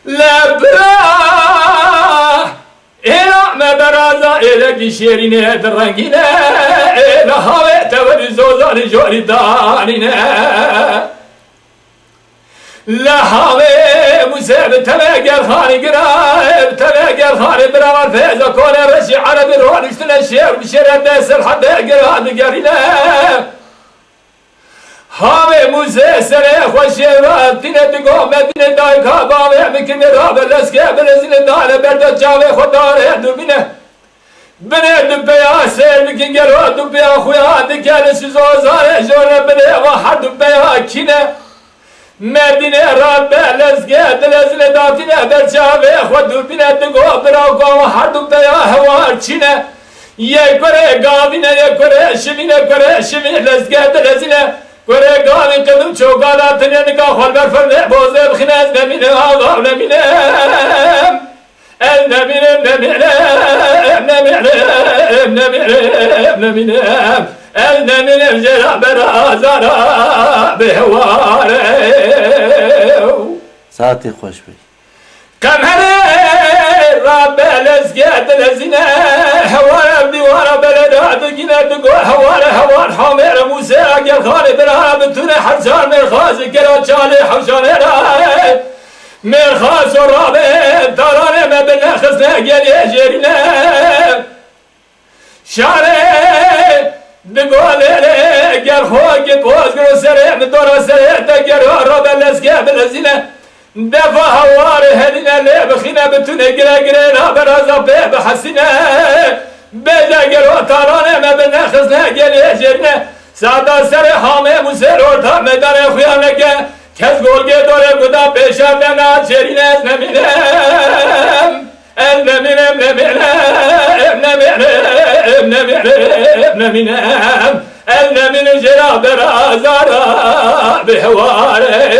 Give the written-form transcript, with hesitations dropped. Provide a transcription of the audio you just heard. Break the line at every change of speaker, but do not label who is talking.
لبرا إلى ما برازا إلى كشيرنا درنجنا إلى هوا تود زوزان جوري دارنا لا هوا مساب تلاقي خاري قراب تلاقي خاري براور فيزا كون رشي عربي روح نشتنا الشير بشير الدسر حتى قراب قرينا هاوی موزه سره خوشی راب تینه دگو مدینه دای کاباوی مکنه راب لسکه بلزینه داله برده جاوی خوداره دوبینه بنه دبیا سر بکن گرو دبیا خویا دکل سوزاره جوره بنه و هر دبیا کینه مدینه راب لسکه دلزینه داتینه برجاوی خود دوبینه دگو براو گاو هر دبیا هوار چینه یک کره گاوینه یک کره شمینه لسکه دلزینه Göre gâli kılım çok ağlatın nikah halber fırne bozer xinez neminem ağam neminem el neminem el neminem zera berazara behvare
Saati hoş bey.
Kamhere Rabbe lezgâd lezine hevâre divâra beledâd gine dugo hevâre hevâr hamere Musa gel khâle berâ bütüne harzâr merkhâz gera çâle havşâne râ merkhâz o Rabbe darâne me bine khızne gel ejrine şâre dugo lele gel khô git boz grosere me dora sere de gera Rabbe lezgâd lezine دفع هوار هدنا لي بخينا بتونه قرا قرا لا برازا بحسنا بدا قرا تارانه ما بنا خزنا قال يجرنا سادا سر حامه مسر orta ميدان خيانك كز گولگه دوره قدا پیشا بنا چرینه نمینم نمینم النمين جرا برازارا بهواره